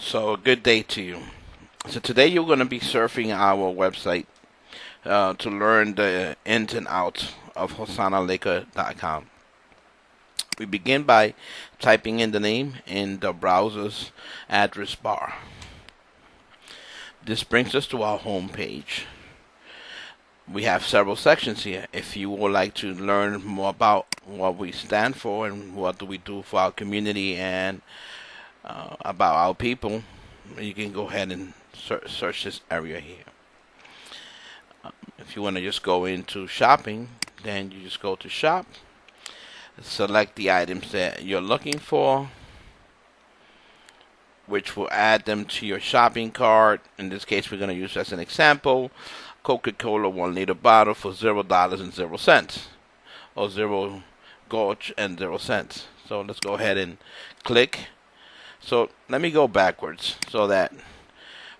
So, a good day to you. So, today you're going to be surfing our website to learn the ins and outs of HosanaLiquor.com. We begin by typing in the name in the browser's address bar. This brings us to our home page. We have several sections here. If you would like to learn more about what we stand for and what do we do for our community and about our people, you can go ahead and search this area here. If you want to just go into shopping, then you just go to shop, select the items that you're looking for, which will add them to your shopping cart. In this case, we're going to use as an example Coca-Cola 1 liter bottle for $0.00, or 0 gauge and 0 cents. So let's go ahead and click. So let me go backwards so that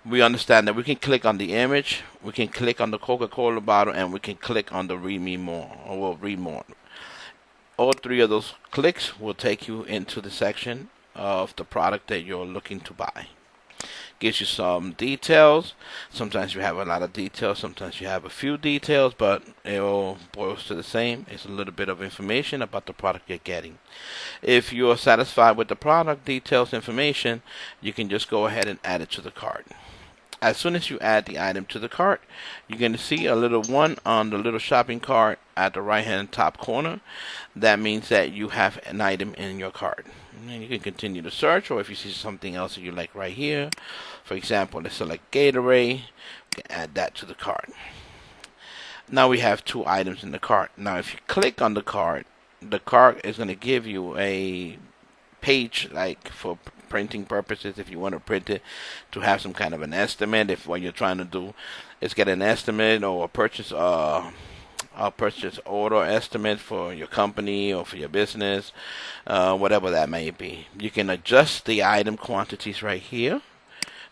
we understand that we can click on the image, we can click on the Coca-Cola bottle, and we can click on the read me more, or we'll read more. All three of those clicks will take you into the section of the product that you're looking to buy. Gives you some details. Sometimes you have a lot of details, sometimes you have a few details, but it all boils to the same. It's a little bit of information about the product you're getting. If you are satisfied with the product details information, you can just go ahead and add it to the cart. As soon as you add the item to the cart, you're going to see a little one on the little shopping cart at the right hand top corner. That means that you have an item in your cart. And you can continue to search, or if you see something else that you like right here, for example, let's select Gatorade, you can add that to the cart. Now we have two items in the cart. Now if you click on the cart is going to give you a page like for printing purposes. If you want to print it to have some kind of an estimate, if what you're trying to do is get an estimate or a purchase order estimate for your company or for your business, whatever that may be. You can adjust the item quantities right here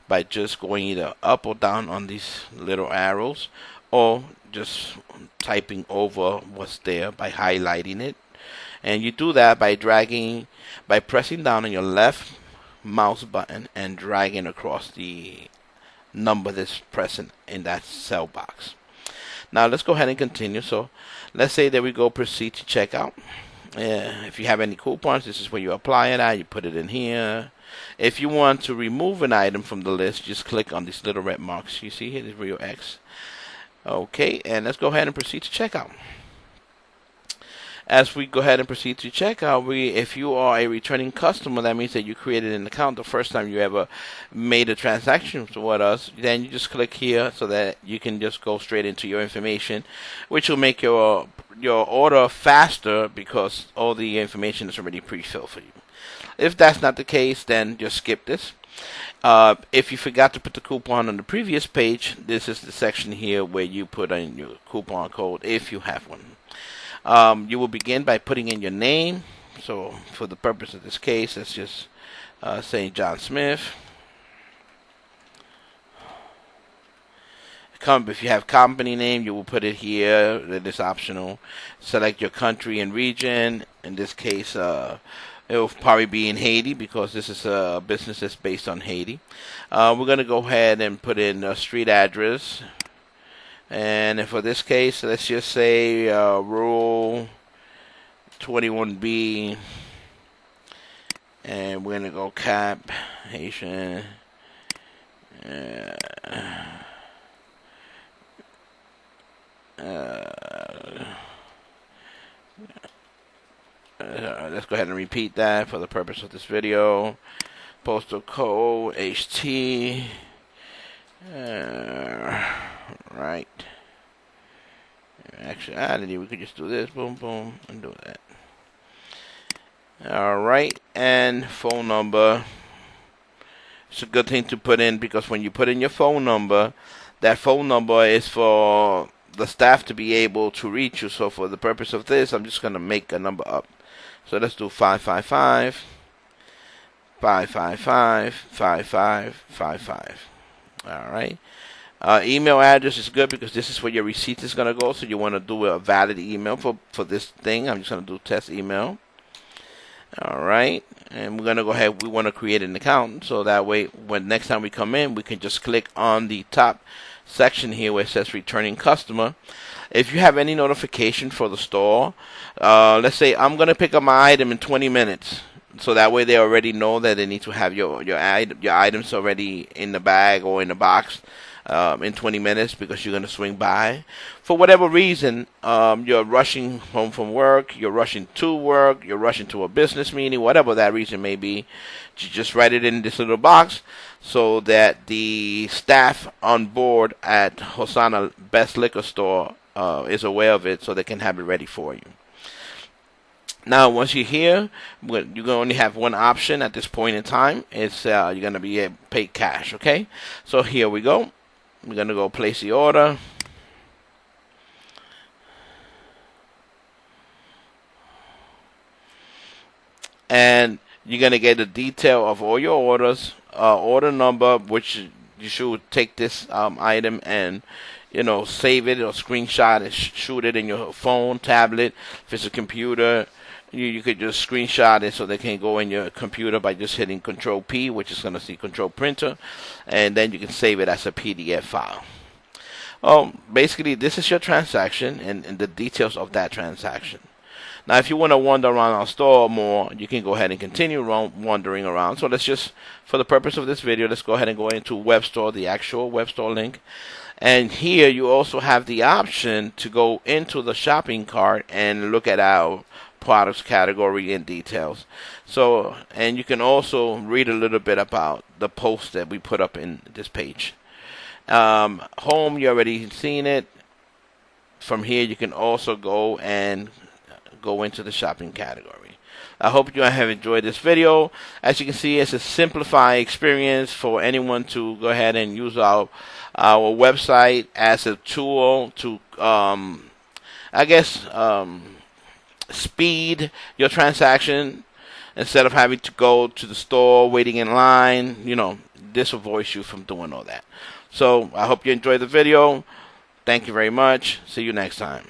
by just going either up or down on these little arrows, or just typing over what's there by highlighting it. And you do that by pressing down on your left mouse button and dragging across the number that's present in that cell box. Now let's go ahead and continue. So let's say that we go proceed to checkout. If you have any coupons, this is where you apply it at. You put it in here. If you want to remove an item from the list, just click on these little red marks you see here, this real X. Okay, and let's go ahead and proceed to checkout. As we go ahead and proceed to checkout, if you are a returning customer, that means that you created an account the first time you ever made a transaction with us. Then you just click here so that you can just go straight into your information, which will make your order faster because all the information is already pre-filled for you. If that's not the case, then just skip this. If you forgot to put the coupon on the previous page, this is the section here where you put in your coupon code if you have one. You will begin by putting in your name. So for the purpose of this case, let's just say John Smith. If you have company name, you will put it here. It is optional. Select your country and region. In this case, it will probably be in Haiti because this is a business that's based on Haiti. We're going to go ahead and put in a street address. And for this case, let's just say rural 21B, and we're going to go cap Haitian. Let's go ahead and repeat that for the purpose of this video. Postal code HT. Right. Actually, we could just do this. Boom, boom, and do that. Alright, and phone number. It's a good thing to put in because when you put in your phone number, that phone number is for the staff to be able to reach you. So for the purpose of this, I'm just going to make a number up. So let's do 555 555 5555. Alright. Email address is good because this is where your receipt is going to go. So you want to do a valid email for this thing. I'm just going to do test email. All right. And we're going to go ahead. We want to create an account. So that way, when next time we come in, we can just click on the top section here where it says returning customer. If you have any notification for the store, let's say I'm going to pick up my item in 20 minutes. So that way they already know that they need to have your items already in the bag or in the box in 20 minutes because you're going to swing by. For whatever reason, you're rushing home from work, you're rushing to work, you're rushing to a business meeting, whatever that reason may be, you just write it in this little box so that the staff on board at Hosana Best Liquor Store is aware of it so they can have it ready for you. Now, once you're here, you're going to only have one option at this point in time. It's you're going to be paid cash, okay? So here we go. We're going to go place the order. And you're going to get the detail of all your orders, order number, which you should take this item and save it or screenshot it, shoot it in your phone, tablet. If it's a computer, you could just screenshot it so they can go in your computer by just hitting Control P, which is going to see Control Printer, and then you can save it as a PDF file. Basically, this is your transaction and the details of that transaction. Now, if you want to wander around our store more, you can go ahead and continue wandering around. So let's just, for the purpose of this video, let's go ahead and go into Web Store, the actual Web Store link. And here you also have the option to go into the shopping cart and look at our products category in details. So, and you can also read a little bit about the post that we put up in this page. Home, you already seen it. From here, you can also go and go into the shopping category. I hope you have enjoyed this video. As you can see, it's a simplified experience for anyone to go ahead and use our website as a tool to, speed your transaction instead of having to go to the store, waiting in line. This avoids you from doing all that. So I hope you enjoyed the video. Thank you very much. See you next time.